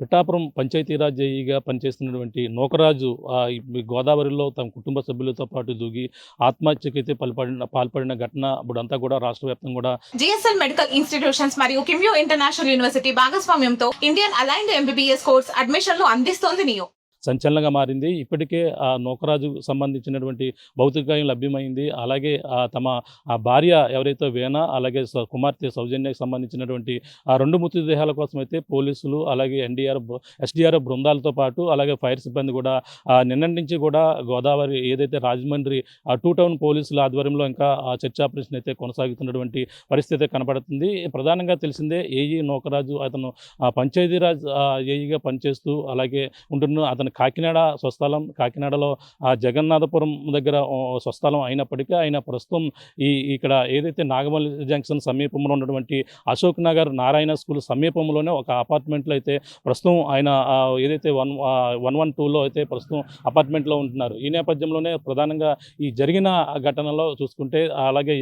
పిఠాపురం పంచాయతీరాజ్ జేఈగా పనిచేస్తున్నటువంటి నూకరాజు ఈ గోదావరిలో తమ కుటుంబ సభ్యులతో పాటు దూకి ఆత్మహత్యకైతే పాల్పడిన ఘటన ఇప్పుడంతా కూడా రాష్ట్ర వ్యాప్తంగా కూడా జిఎస్ఎల్ మెడికల్ ఇన్స్టిట్యూషన్స్ మరియు కిమ్యూ ఇంటర్నేషనల్ యూనివర్సిటీ భాగస్వామ్యంతో ఇండియన్ అలైన్డ్ ఎంబీబీఎస్ కోర్స్ అడ్మిషన్లు అందిస్తోంది నియో. సంచలనంగా మారింది. ఇప్పటికే నూకరాజుకు సంబంధించినటువంటి భౌతికకాయం లభ్యమైంది. అలాగే తమ భార్య ఎవరైతే వీణ, అలాగే కుమార్తె సౌజన్యకు సంబంధించినటువంటి ఆ 2 మృతదేహాల కోసం అయితే పోలీసులు, అలాగే ఎస్డీఆర్ఎఫ్ బృందాలతో పాటు అలాగే ఫైర్ సిబ్బంది కూడా నిన్నటి నుంచి కూడా గోదావరి ఏదైతే రాజమండ్రి 2 టౌన్ పోలీసుల ఆధ్వర్యంలో ఇంకా సెర్చ్ ఆపరేషన్ అయితే కొనసాగుతున్నటువంటి పరిస్థితి కనబడుతుంది. ప్రధానంగా తెలిసిందే ఏఈ నూకరాజు అతను పంచాయతీరాజ్ ఏఈగా పనిచేస్తూ అలాగే ఉంటున్న అతను కాకినాడ స్వస్థలం. కాకినాడలో జగన్నాథపురం దగ్గర స్వస్థలం అయినప్పటికీ ఆయన ప్రస్తుతం ఇక్కడ ఏదైతే నాగమల్లి జంక్షన్ సమీపంలో ఉన్నటువంటి అశోక్ నగర్ నారాయణ స్కూల్ సమీపంలోనే ఒక అపార్ట్మెంట్లో అయితే ప్రస్తుతం ఆయన ఏదైతే 112లో అయితే ప్రస్తుతం అపార్ట్మెంట్లో ఉంటున్నారు. ఈ నేపథ్యంలోనే ప్రధానంగా ఈ జరిగిన ఘటనలో చూసుకుంటే అలాగే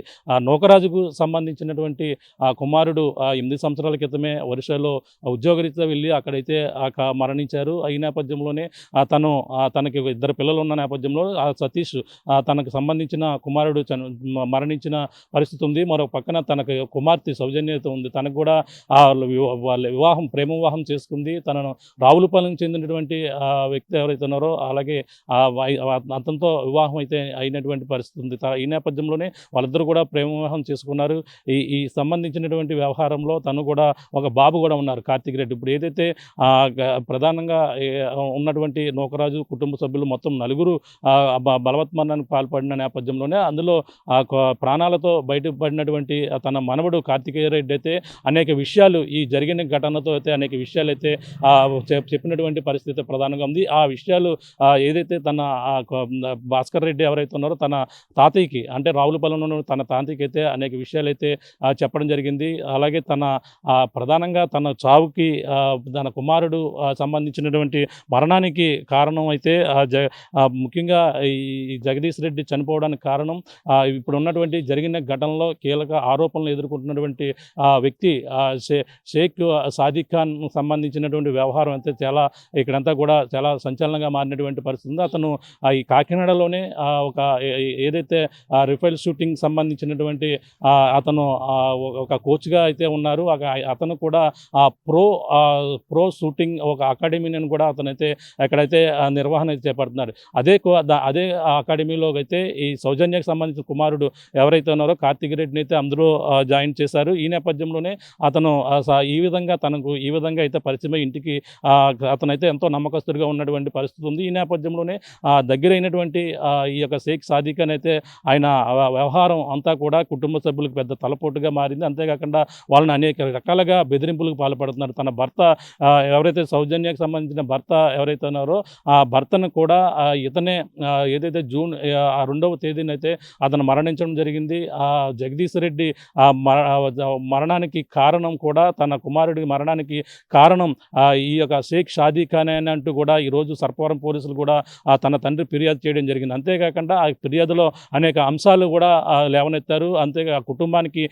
నూకరాజుకు సంబంధించినటువంటి కుమారుడు 8 సంవత్సరాల క్రితమే ఒరిస్సాలో ఉద్యోగరీత్యా వెళ్ళి అక్కడైతే మరణించారు. ఈ నేపథ్యంలోనే తనకి 2 పిల్లలు ఉన్న నేపథ్యంలో సతీష్ తనకు సంబంధించిన కుమారుడు మరణించిన పరిస్థితి ఉంది. మరో పక్కన తనకు కుమార్తె సౌజన్యత ఉంది. తనకు కూడా వాళ్ళ ప్రేమ వివాహం చేసుకుంది. తనను రావులపాలెం చెందినటువంటి వ్యక్తి ఎవరైతే ఉన్నారో అలాగే అతనితో వివాహం అయితే అయినటువంటి పరిస్థితి ఉంది. ఈ నేపథ్యంలోనే వాళ్ళిద్దరూ కూడా ప్రేమ వివాహం చేసుకున్నారు. ఈ సంబంధించినటువంటి వ్యవహారంలో తను కూడా ఒక బాబు కూడా ఉన్నారు, కార్తిక్ రెడ్డి. ఇప్పుడు ఏదైతే ప్రధానంగా ఉన్నటువంటి నూకరాజు కుటుంబ సభ్యులు మొత్తం 4 బలవత్మరణానికి పాల్పడిన నేపథ్యంలోనే అందులో ప్రాణాలతో బయటపడినటువంటి తన మనవడు కార్తికేయ రెడ్డి అయితే అనేక విషయాలు ఈ జరిగిన ఘటనతో అయితే అనేక విషయాలు అయితే చెప్పినటువంటి పరిస్థితి ప్రధానంగా ఉంది. ఆ విషయాలు ఏదైతే తన భాస్కర్ రెడ్డి ఎవరైతే ఉన్నారో తన తాతయ్యకి, అంటే రావులపాలెంలో తన తాతయ్యకి అయితే అనేక విషయాలు అయితే చెప్పడం జరిగింది. అలాగే ప్రధానంగా తన చావుకి తన కుమారుడు సంబంధించినటువంటి మరణానికి కారణం అయితే ముఖ్యంగా ఈ జగదీష్ రెడ్డి చనిపోవడానికి కారణం ఇప్పుడు ఉన్నటువంటి జరిగిన ఘటనలో కీలక ఆరోపణలు ఎదుర్కొంటున్నటువంటి వ్యక్తి షేక్ సాదిక్ ఖాన్ సంబంధించినటువంటి వ్యవహారం అయితే ఇక్కడంతా కూడా చాలా సంచలనంగా మారినటువంటి పరిస్థితి ఉంది. అతను ఈ కాకినాడలోనే ఒక ఏదైతే రిఫైల్ షూటింగ్ సంబంధించినటువంటి అతను ఒక కోచ్గా అయితే ఉన్నారు. అతను కూడా ప్రో షూటింగ్ ఒక అకాడమీని కూడా అతనైతే ఎక్కడైతే నిర్వహణ చేపడుతున్నారు. అదే అకాడమీలో అయితే ఈ సౌజన్యకు సంబంధించిన కుమారుడు ఎవరైతే ఉన్నారో కార్తిక్ రెడ్డిని అయితే అందరూ జాయిన్ చేశారు. ఈ నేపథ్యంలోనే అతను తనకు ఈ విధంగా అయితే పరిచయం ఇంటికి అతనైతే ఎంతో నమ్మకస్తుడిగా ఉన్నటువంటి పరిస్థితి ఉంది. ఈ నేపథ్యంలోనే దగ్గరైనటువంటి ఈ యొక్క షేక్ సాదిక్ అని అయితే ఆయన వ్యవహారం అంతా కూడా కుటుంబ సభ్యులకు పెద్ద తలపోటుగా మారింది. అంతేకాకుండా వాళ్ళని అనేక రకాలుగా బెదిరింపులకు పాల్పడుతున్నారు. తన భర్త ఎవరైతే సౌజన్యకు సంబంధించిన భర్త ఎవరైతే ఉన్నారో ఆ భర్తను కూడా ఇతనే ఏదైతే జూన్ 2వ తేదీన అయితే అతను మరణించడం జరిగింది. జగదీష్ రెడ్డి మరణానికి కారణం కూడా తన కుమారుడి మరణానికి కారణం ఈ యొక్క షేక్ షాదీ ఖాన్ అని అంటూ కూడా ఈరోజు సర్పవరం పోలీసులు కూడా తన తండ్రి ఫిర్యాదు చేయడం జరిగింది. అంతేకాకుండా ఆ ఫిర్యాదులో అనేక అంశాలు కూడా లేవనెత్తారు. అంతేగా కుటుంబానికి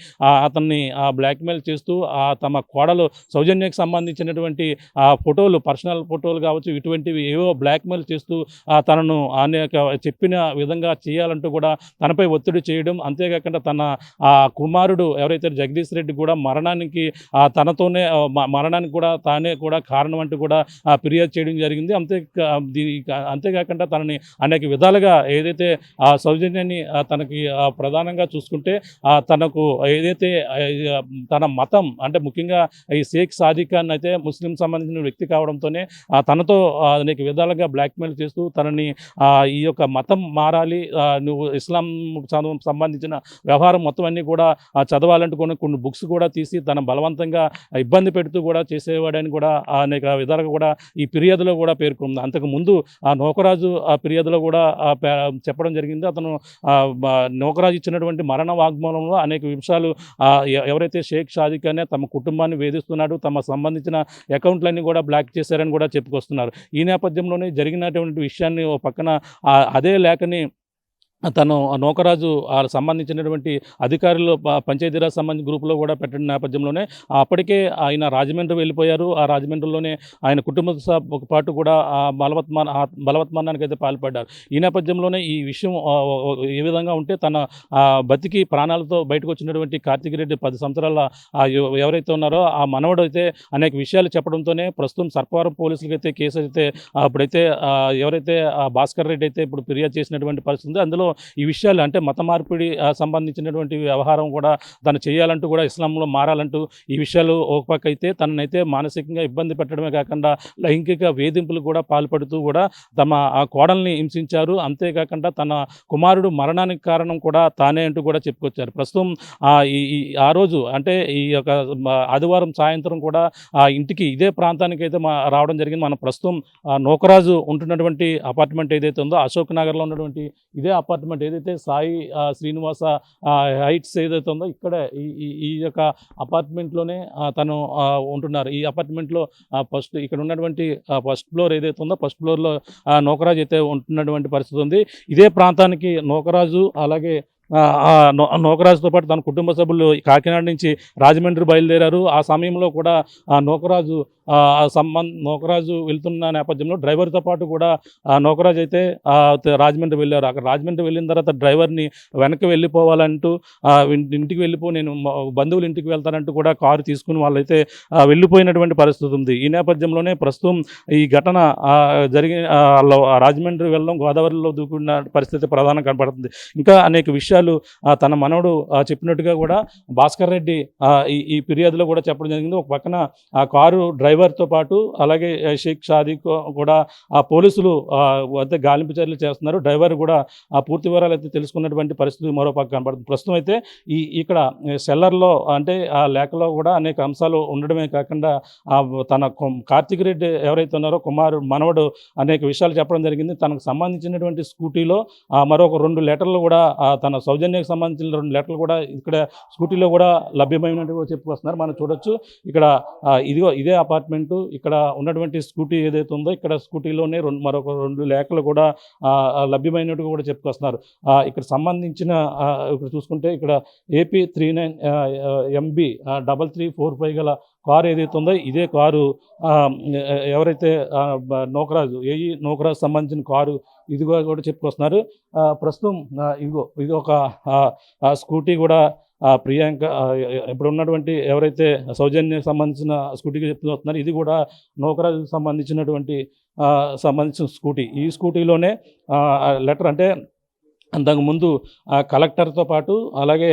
అతన్ని బ్లాక్మెయిల్ చేస్తూ తమ కోడలు సౌజన్యకు సంబంధించినటువంటి ఫోటోలు, పర్సనల్ ఫోటోలు కావచ్చు, ఇటువంటివి ఏవో బ్లాక్మెయిల్ చేస్తూ తనను అనేక చెప్పిన విధంగా చేయాలంటూ కూడా తనపై ఒత్తిడి చేయడం. అంతేకాకుండా తన కుమారుడు ఎవరైతే జగదీష్ రెడ్డి కూడా మరణానికి కూడా తానే కూడా కారణం అంటూ కూడా ఫిర్యాదు చేయడం జరిగింది. అంతేకాకుండా తనని అనేక విధాలుగా ఏదైతే సౌజన్యాన్ని తనకి ప్రధానంగా చూసుకుంటే తనకు ఏదైతే తన మతం అంటే ముఖ్యంగా ఈ షేక్ సాదిక్ ఖాన్ అయితే ముస్లిం సంబంధించిన వ్యక్తి కావడంతోనే తనతో అనేక విధాలుగా బ్లాక్మెయిల్ చేస్తూ తనని ఈ యొక్క మతం మారాలి, నువ్వు ఇస్లాం సంబంధించిన వ్యవహారం మొత్తం అన్నీ కూడా చదవాలంటూ కొన్ని బుక్స్ కూడా తీసి తన బలవంతంగా ఇబ్బంది పెడుతూ కూడా చేసేవాడని కూడా అనేక విధాలుగా కూడా ఈ ఫిర్యాదులో కూడా పేర్కొంది. అంతకుముందు నూకరాజు ఫిర్యాదులో కూడా చెప్పడం జరిగింది. అతను నూకరాజు ఇచ్చినటువంటి మరణ వాగ్మూలంలో అనేక విషయాలు ఎవరైతే షేక్ షాదిక్ అనే తమ కుటుంబాన్ని వేధిస్తున్నాడు, తమ సంబంధించిన అకౌంట్లన్నీ కూడా బ్లాక్ చేశారని కూడా చెప్పుకొస్తున్నారు. ఈ నేపథ్యంలోనే జరిగినటువంటి విషయాన్ని పక్కన అదే లేఖని తను నూకరాజు సంబంధించినటువంటి అధికారులు పంచాయతీరాజ్ సంబంధించిన గ్రూప్లో కూడా పెట్టిన నేపథ్యంలోనే అప్పటికే ఆయన రాజమండ్రి వెళ్ళిపోయారు. ఆ రాజమండ్రిలోనే ఆయన కుటుంబ పాటు కూడా బలవత్మరణానికి అయితే పాల్పడ్డారు. ఈ నేపథ్యంలోనే ఈ విషయం ఏ విధంగా ఉంటే తన బతికి ప్రాణాలతో బయటకు వచ్చినటువంటి కార్తీక్ రెడ్డి 10 సంవత్సరాల ఎవరైతే ఉన్నారో ఆ మనవడు అయితే అనేక విషయాలు చెప్పడంతోనే ప్రస్తుతం సర్పవరం పోలీసులకైతే కేసు అయితే అప్పుడైతే ఎవరైతే భాస్కర్ రెడ్డి అయితే ఇప్పుడు ఫిర్యాదు చేసినటువంటి పరిస్థితి ఉంది. అందులో ఈ విషయాలు అంటే మత మార్పిడి సంబంధించినటువంటి వ్యవహారం కూడా తను చేయాలంటూ కూడా ఇస్లాంలో మారాలంటూ ఈ విషయాలు ఒక పక్క అయితే తననైతే మానసికంగా ఇబ్బంది పెట్టడమే కాకుండా లైంగిక వేధింపులు కూడా పాల్పడుతూ కూడా తమ కోడల్ని హింసించారు. అంతేకాకుండా తన కుమారుడు మరణానికి కారణం కూడా తానే అంటూ కూడా చెప్పుకొచ్చారు. ప్రస్తుతం ఆ రోజు అంటే ఈ యొక్క ఆదివారం సాయంత్రం కూడా ఆ ఇంటికి ఇదే ప్రాంతానికి అయితే రావడం జరిగింది. మనం ప్రస్తుతం నూకరాజు ఉంటున్నటువంటి అపార్ట్మెంట్ ఏదైతే ఉందో అశోక్ నగర్లో ఉన్నటువంటి ఇదే అపార్ట్మెంట్ ఏదైతే సాయి శ్రీనివాస హైట్స్ ఏదైతే ఉందో ఇక్కడ ఈ యొక్క అపార్ట్మెంట్లోనే తను ఉంటున్నారు. ఈ అపార్ట్మెంట్లో ఇక్కడ ఉన్నటువంటి ఫస్ట్ ఫ్లోర్ ఏదైతే ఉందో ఫస్ట్ ఫ్లోర్లో నూకరాజు అయితే ఉంటున్నటువంటి పరిస్థితి ఉంది. ఇదే ప్రాంతానికి నూకరాజు అలాగే నూకరాజుతో పాటు తన కుటుంబ సభ్యులు కాకినాడ నుంచి రాజమండ్రి బయలుదేరారు. ఆ సమయంలో కూడా నూకరాజు నూకరాజు వెళ్తున్న నేపథ్యంలో డ్రైవర్తో పాటు కూడా నూకరాజు అయితే రాజమండ్రి వెళ్ళారు. అక్కడ రాజమండ్రి వెళ్ళిన తర్వాత డ్రైవర్ని వెనక్కి వెళ్ళిపోవాలంటూ ఇంటికి నేను బంధువుల ఇంటికి వెళ్తానంటూ కూడా కారు తీసుకుని వాళ్ళైతే వెళ్ళిపోయినటువంటి పరిస్థితి ఉంది. ఈ నేపథ్యంలోనే ప్రస్తుతం ఈ ఘటన జరిగిన రాజమండ్రి వెళ్ళడం గోదావరిలో దూకున్న పరిస్థితి ప్రధానంగా కనపడుతుంది. ఇంకా అనేక విషయాలు తన మనవడు చెప్పినట్టుగా కూడా భాస్కర్ రెడ్డి ఈ ఫిర్యాదులో కూడా చెప్పడం జరిగింది. ఒక పక్కన ఆ కారు డ్రైవర్తో పాటు అలాగే షేక్ షాదీ కూడా ఆ పోలీసులు అయితే గాలింపు చర్యలు చేస్తున్నారు. డ్రైవర్ కూడా ఆ పూర్తి వివరాలు అయితే తెలుసుకున్నటువంటి పరిస్థితి మరో పక్క కనబడుతుంది. ప్రస్తుతం అయితే ఇక్కడ సెల్లర్లో అంటే ఆ లేఖలో కూడా అనేక అంశాలు ఉండడమే కాకుండా తన కార్తీక్ రెడ్డి ఎవరైతే ఉన్నారో మనవడు అనేక విషయాలు చెప్పడం జరిగింది. తనకు సంబంధించినటువంటి స్కూటీలో మరొక 2 లెటర్లు కూడా తన సౌజన్యకు సంబంధించిన 2 లెటర్లు కూడా ఇక్కడ స్కూటీలో కూడా లభ్యమైనట్టు చెప్పుకొస్తున్నారు. మనం చూడొచ్చు ఇక్కడ ఇదే అపార్ట్మెంటు ఇక్కడ ఉన్నటువంటి స్కూటీ ఏదైతే ఉందో ఇక్కడ స్కూటీలోనే మరొక 2 లేఖలు కూడా లభ్యమైనట్టు కూడా చెప్పుకొస్తున్నారు. ఇక్కడ సంబంధించిన ఇక్కడ చూసుకుంటే ఇక్కడ AP 39 MB 3345 గల కారు ఏదైతే ఉందో ఇదే కారు ఎవరైతే నూకరాజు సంబంధించిన కారు ఇదిగో కూడా చెప్పుకొస్తున్నారు. ప్రస్తుతం ఇది ఒక స్కూటీ కూడా ప్రియాంక ఇప్పుడు ఉన్నటువంటి ఎవరైతే సౌజన్య సంబంధించిన స్కూటీకి చెప్తున్నారు ఇది కూడా నూకరాజుకు సంబంధించిన స్కూటీ. ఈ స్కూటీలోనే లెటర్ అంటే అంతకుముందు కలెక్టర్తో పాటు అలాగే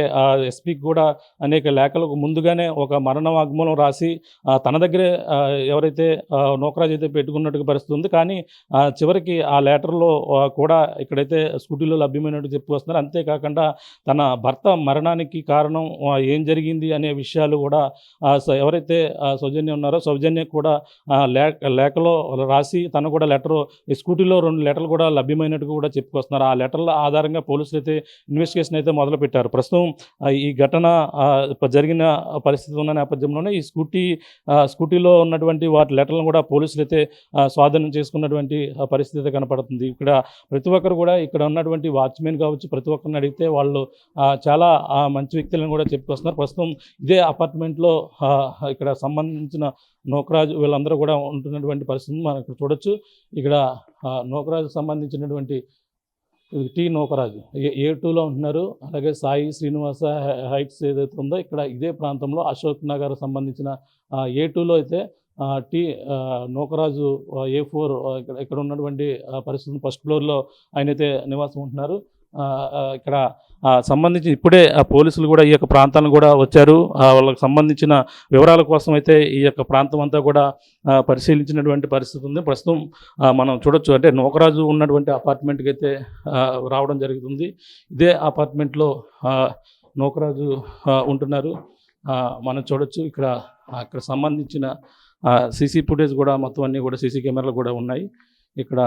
ఎస్పీకి కూడా అనేక లేఖలకు ముందుగానే ఒక మరణ వాగ్మూలం రాసి తన దగ్గరే ఎవరైతే నూకరాజు అయితే పెట్టుకున్నట్టుగా పరిస్థితి ఉంది. కానీ చివరికి ఆ లెటర్లో కూడా ఇక్కడైతే స్కూటీలో లభ్యమైనట్టు చెప్పుకొస్తున్నారు. అంతేకాకుండా తన భర్త మరణానికి కారణం ఏం జరిగింది అనే విషయాలు కూడా ఎవరైతే సౌజన్య ఉన్నారో సౌజన్య కూడా లేఖలో రాసి తను కూడా లెటరు స్కూటీలో 2 లెటర్లు కూడా లభ్యమైనట్టు కూడా చెప్పుకొస్తున్నారు. ఆ లెటర్ల ఆధారంగా పోలీసులు అయితే ఇన్వెస్టిగేషన్ అయితే మొదలుపెట్టారు. ప్రస్తుతం ఈ ఘటన జరిగిన పరిస్థితి ఉన్న నేపథ్యంలోనే ఈ స్కూటీలో ఉన్నటువంటి వాటి లెటర్లను కూడా పోలీసులు అయితే స్వాధీనం చేసుకున్నటువంటి పరిస్థితి అయితే కనపడుతుంది. ఇక్కడ ప్రతి ఒక్కరు కూడా ఇక్కడ ఉన్నటువంటి వాచ్మెన్ కావచ్చు ప్రతి ఒక్కరిని అడిగితే వాళ్ళు చాలా మంచి వ్యక్తులను కూడా చెప్పుకొస్తున్నారు. ప్రస్తుతం ఇదే అపార్ట్మెంట్లో ఇక్కడ సంబంధించిన నూకరాజు వీళ్ళందరూ కూడా ఉంటున్నటువంటి పరిస్థితి మనం ఇక్కడ చూడొచ్చు. ఇక్కడ నూకరాజు సంబంధించినటువంటి నూకరాజు A2లో ఉంటున్నారు. అలాగే సాయి శ్రీనివాస హైట్స్ ఏదైతే ఉందో ఇక్కడ ఇదే ప్రాంతంలో అశోక్ నగర్ సంబంధించిన A2లో అయితే నూకరాజు A4 ఇక్కడ ఉన్నటువంటి పరిస్థితి ఫస్ట్ ఫ్లోర్లో ఆయనైతే నివాసం ఉంటున్నారు. ఇక్కడ సంబంధించి ఇప్పుడే పోలీసులు కూడా ఈ యొక్క ప్రాంతాలను కూడా వచ్చారు. వాళ్ళకి సంబంధించిన వివరాల కోసం అయితే ఈ యొక్క ప్రాంతం అంతా కూడా పరిశీలించినటువంటి పరిస్థితి ఉంది. ప్రస్తుతం మనం చూడొచ్చు అంటే నూకరాజు ఉన్నటువంటి అపార్ట్మెంట్కి అయితే రావడం జరుగుతుంది. ఇదే అపార్ట్మెంట్లో నూకరాజు ఉంటున్నారు. మనం చూడొచ్చు అక్కడ సంబంధించిన సీసీ ఫుటేజ్ కూడా మొత్తం అన్నీ కూడా సీసీ కెమెరాలు కూడా ఉన్నాయి. ఇక్కడ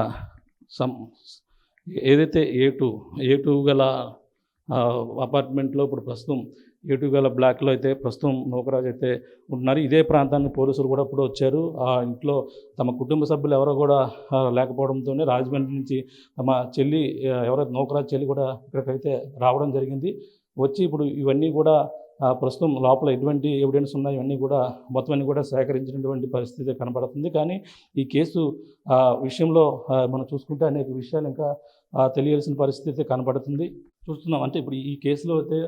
ఏదైతే A2 గల అపార్ట్మెంట్లో ఇప్పుడు ప్రస్తుతం ఏటుగల బ్లాక్లో అయితే ప్రస్తుతం నూకరాజు అయితే ఉంటున్నారు. ఇదే ప్రాంతానికి పోలీసులు కూడా ఇప్పుడు వచ్చారు. ఆ ఇంట్లో తమ కుటుంబ సభ్యులు ఎవరో కూడా లేకపోవడంతోనే రాజమండ్రి నుంచి తమ చెల్లి ఎవరైతే నూకరాజు చెల్లి కూడా ఇక్కడికైతే రావడం జరిగింది. వచ్చి ఇప్పుడు ఇవన్నీ కూడా ప్రస్తుతం లోపల ఎటువంటి ఎవిడెన్స్ ఉన్నాయి ఇవన్నీ కూడా మొత్తం అన్ని కూడా సేకరించినటువంటి పరిస్థితి కనబడుతుంది. కానీ ఈ కేసు విషయంలో మనం చూసుకుంటే అనేక విషయాలు ఇంకా తెలియాల్సిన పరిస్థితి కనబడుతుంది. చూస్తున్నాం అంటే ఇప్పుడు ఈ కేసులో అయితే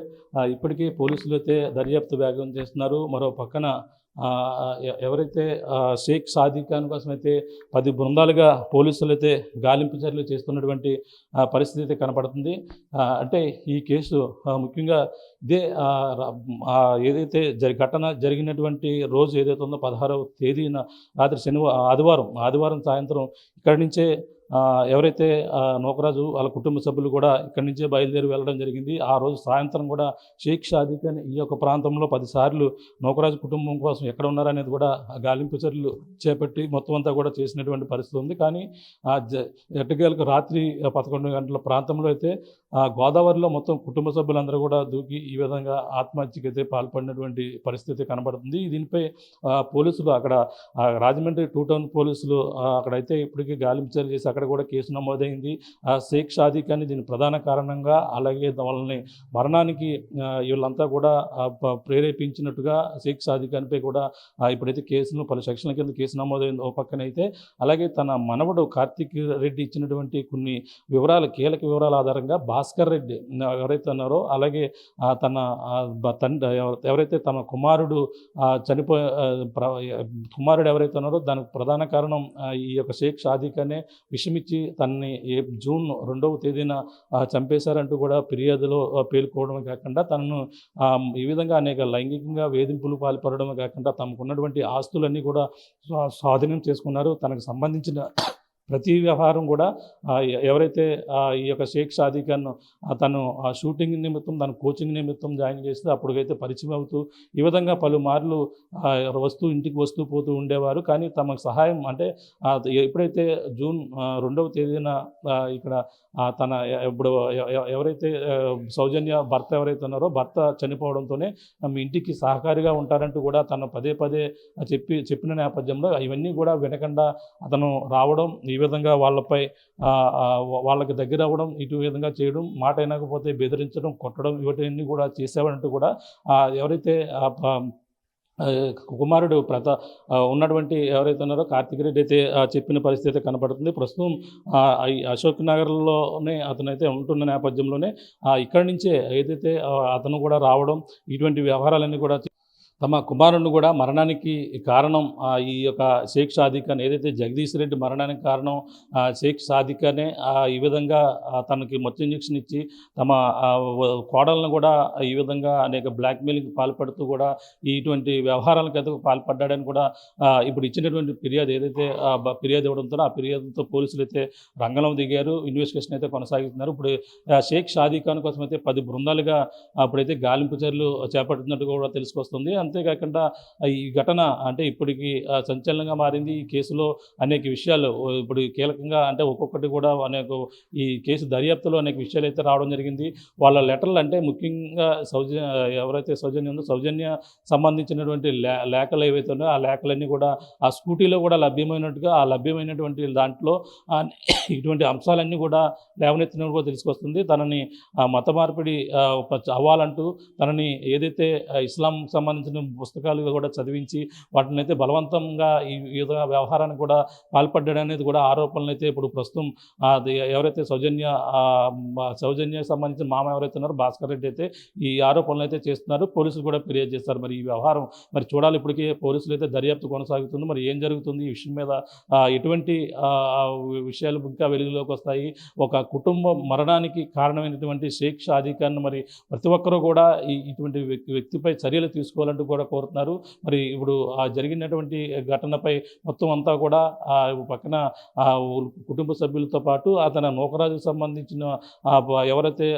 ఇప్పటికే పోలీసులు అయితే దర్యాప్తు వేగం చేస్తున్నారు. మరో పక్కన ఎవరైతే షేక్ సాదిక్ ఖాన్ కోసం అయితే 10 బృందాలుగా పోలీసులు అయితే గాలింపు చర్యలు చేస్తున్నటువంటి పరిస్థితి అయితే కనపడుతుంది. అంటే ఈ కేసు ముఖ్యంగా ఇదే ఏదైతే ఘటన జరిగినటువంటి రోజు ఏదైతే ఉందో 16వ తేదీన రాత్రి ఆదివారం సాయంత్రం ఇక్కడి నుంచే ఎవరైతే నూకరాజు వాళ్ళ కుటుంబ సభ్యులు కూడా ఇక్కడి నుంచే బయలుదేరి వెళ్ళడం జరిగింది. ఆ రోజు సాయంత్రం కూడా షేక్ సాదిక్ ఖాన్ ఈ యొక్క ప్రాంతంలో 10 సార్లు నూకరాజు కుటుంబం కోసం ఎక్కడ ఉన్నారనేది కూడా గాలింపు చర్యలు చేపట్టి మొత్తం అంతా కూడా చేసినటువంటి పరిస్థితి ఉంది. కానీ ఎట్టకేలకు రాత్రి 11 గంటల ప్రాంతంలో అయితే గోదావరిలో మొత్తం కుటుంబ సభ్యులందరూ కూడా దూకి ఈ విధంగా ఆత్మహత్యకి అయితే పాల్పడినటువంటి పరిస్థితి కనబడుతుంది. దీనిపై పోలీసులు అక్కడ రాజమండ్రి 2 టౌన్ పోలీసులు అక్కడైతే ఇప్పటికీ గాలింపు చర్యలు చేసి అక్కడ కూడా కేసు నమోదైంది. షేక్ సాదిక్ ఖాన్ దీని ప్రధాన కారణంగా అలాగే వాళ్ళని మరణానికి వీళ్ళంతా కూడా ప్రేరేపించినట్టుగా షేక్ సాదిక్ ఖాన్పై కూడా ఇప్పుడైతే కేసును పలు సెక్షన్ల కింద కేసు నమోదైంది ఓ పక్కనైతే. అలాగే తన మనవడు కార్తిక్ రెడ్డి ఇచ్చినటువంటి కొన్ని కీలక వివరాల ఆధారంగా భాస్కర్ రెడ్డి ఎవరైతే ఉన్నారో అలాగే తన ఎవరైతే తన కుమారుడు కుమారుడు ఎవరైతే ఉన్నారో దానికి ప్రధాన కారణం ఈ యొక్క షేక్ సాదిక్ ఖానే విషమిచ్చి తనని జూన్ 2వ తేదీన చంపేశారంటూ కూడా ఫిర్యాదులో పేర్కోవడమే కాకుండా తనను ఈ విధంగా అనేక లైంగికంగా వేధింపులు పాల్పడడమే కాకుండా తమకున్నటువంటి ఆస్తులన్నీ కూడా స్వాధీనం చేసుకున్నారు. తనకు సంబంధించిన ప్రతి వ్యవహారం కూడా ఎవరైతే ఈ యొక్క షేక్ సాదిక్ ఖాన్ తను షూటింగ్ నిమిత్తం తను కోచింగ్ నిమిత్తం జాయిన్ చేస్తే అప్పటికైతే పరిచయం అవుతూ ఈ విధంగా పలుమార్లు ఇంటికి వస్తూ పోతూ ఉండేవారు. కానీ తమకు సహాయం అంటే ఎప్పుడైతే జూన్ 2వ తేదీన ఇక్కడ తన ఇప్పుడు ఎవరైతే సౌజన్య భర్త ఎవరైతే ఉన్నారో భర్త చనిపోవడంతోనే మీ ఇంటికి సహకారిగా ఉంటారంటూ కూడా తను పదే చెప్పిన నేపథ్యంలో ఇవన్నీ కూడా వినకుండా అతను రావడం ఈ విధంగా వాళ్ళకి దగ్గర అవ్వడం ఇటు విధంగా చేయడం మాట వినకపోతే బెదిరించడం కొట్టడం ఇవన్నీ కూడా చేసేవాడంటూ కూడా ఎవరైతే కుమారుడు ఉన్నటువంటి ఎవరైతే ఉన్నారో కార్తిక్ రెడ్డి అయితే చెప్పిన పరిస్థితి కనపడుతుంది. ప్రస్తుతం అశోక్ నగర్లోనే అతనైతే ఉంటున్న నేపథ్యంలోనే ఇక్కడి నుంచే ఏదైతే అతను కూడా రావడం ఇటువంటి వ్యవహారాలన్నీ కూడా తమ కుమారుడిని కూడా మరణానికి కారణం ఈ యొక్క షేక్ సాదిక్ ఖాన్ ఏదైతే జగదీష్ రెడ్డి మరణానికి కారణం షేక్ సాదిక్ ఖానే ఈ విధంగా తనకి మత్తు ఇంజెక్షన్ ఇచ్చి తమ కోడలను కూడా ఈ విధంగా అనేక బ్లాక్మెయిల్కి పాల్పడుతూ కూడా ఇటువంటి వ్యవహారాలకు పాల్పడ్డాడని కూడా ఇప్పుడు ఇచ్చినటువంటి ఫిర్యాదు ఏదైతే ఫిర్యాదు ఇవ్వడంతో ఆ ఫిర్యాదుతో పోలీసులు అయితే రంగంలో దిగారు. ఇన్వెస్టిగేషన్ అయితే కొనసాగిస్తున్నారు. ఇప్పుడు షేక్ సాదిక్ ఖాన్ కోసం అయితే 10 బృందాలుగా అప్పుడైతే గాలింపు చర్యలు చేపడుతున్నట్టు కూడా తెలుసుకొస్తుంది. అంతేకాకుండా ఈ ఘటన అంటే ఇప్పటికి సంచలనంగా మారింది. ఈ కేసులో అనేక విషయాలు ఇప్పుడు కీలకంగా అంటే ఒక్కొక్కటి కూడా ఈ కేసు దర్యాప్తులో అనేక విషయాలు అయితే రావడం జరిగింది. వాళ్ళ లెటర్లు అంటే ముఖ్యంగా ఎవరైతే సౌజన్య సంబంధించినటువంటి లేఖలు ఏవైతే ఉన్నాయో ఆ లేఖలన్నీ కూడా ఆ స్కూటీలో కూడా లభ్యమైనటువంటి దాంట్లో ఇటువంటి అంశాలన్నీ కూడా లేవనెత్తినట్టు కూడా తెలుసుకొస్తుంది. తనని మత మార్పిడి అవ్వాలంటూ తనని ఏదైతే ఇస్లాం సంబంధించిన పుస్తకాలు కూడా చదివించి వాటిని అయితే బలవంతంగా ఈ విధంగా వ్యవహారానికి కూడా పాల్పడ్డాడనేది కూడా ఆరోపణలు అయితే ఇప్పుడు ప్రస్తుతం ఎవరైతే సౌజన్య సంబంధించిన మామ ఎవరైతే ఉన్నారో భాస్కర్ రెడ్డి అయితే ఈ ఆరోపణలు అయితే చేస్తున్నారు. పోలీసులు కూడా ఫిర్యాదు చేస్తారు. మరి ఈ వ్యవహారం మరి చూడాలి. ఇప్పటికీ పోలీసులు అయితే దర్యాప్తు కొనసాగుతుంది. మరి ఏం జరుగుతుంది ఈ విషయం మీద ఎటువంటి విషయాలు ఇంకా వెలుగులోకి వస్తాయి. ఒక కుటుంబం మరణానికి కారణమైనటువంటి షేక్ సాదిక్ ఖాన్ మరి ప్రతి ఒక్కరూ కూడా ఇటువంటి వ్యక్తిపై చర్యలు తీసుకోవాలంటూ కూడా కోరుతున్నారు. మరి ఇప్పుడు ఆ జరిగినటువంటి ఘటనపై మొత్తం అంతా కూడా పక్కన కుటుంబ సభ్యులతో పాటు అతని నూకరాజుకు సంబంధించిన ఎవరైతే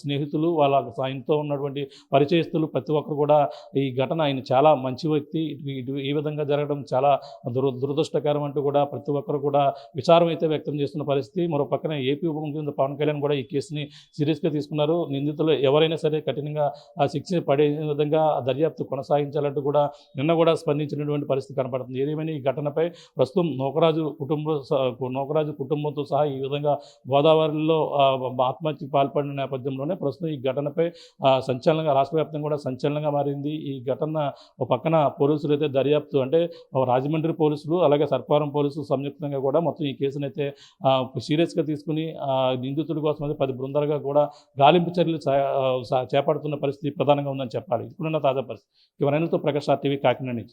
స్నేహితులు వాళ్ళ ఆయనతో ఉన్నటువంటి పరిచయస్తులు ప్రతి ఒక్కరు కూడా ఈ ఘటన ఆయన చాలా మంచి వ్యక్తి, ఈ విధంగా జరగడం చాలా దురదృష్టకరం అంటూ కూడా ప్రతి ఒక్కరు కూడా విచారం అయితే వ్యక్తం చేస్తున్న పరిస్థితి. మరో పక్కన ఏపీ ఉప ముఖ్యమంత్రి పవన్ కళ్యాణ్ కూడా ఈ కేసుని సీరియస్గా తీసుకున్నారు. నిందితులు ఎవరైనా సరే కఠినంగా శిక్ష పడే విధంగా దర్యాప్తు కొనసాగించాలంటూ కూడా నిన్న కూడా స్పందించినటువంటి పరిస్థితి కనపడుతుంది. ఏదేమైనా ఈ ఘటనపై ప్రస్తుతం నూకరాజు కుటుంబంతో సహా ఈ విధంగా గోదావరిలో ఆత్మహత్యకు పాల్పడిన నేపథ్యంలోనే ప్రస్తుతం ఈ ఘటనపై సంచలనంగా రాష్ట్ర వ్యాప్తంగా కూడా సంచలనంగా మారింది. ఈ ఘటన ఒక పక్కన పోలీసులు అయితే దర్యాప్తు అంటే రాజమండ్రి పోలీసులు అలాగే సర్పారం పోలీసులు సంయుక్తంగా కూడా మొత్తం ఈ కేసును అయితే సీరియస్గా తీసుకుని నిందితుడి కోసం అయితే 10 బృందాలుగా కూడా గాలింపు చర్యలు చేపడుతున్న పరిస్థితి ప్రధానంగా ఉందని చెప్పాలి. ఇప్పుడున్న తాజా పరిస్థితి. ఇవన్నీ ప్రకాష్ RTV కాకినాడ నుంచి.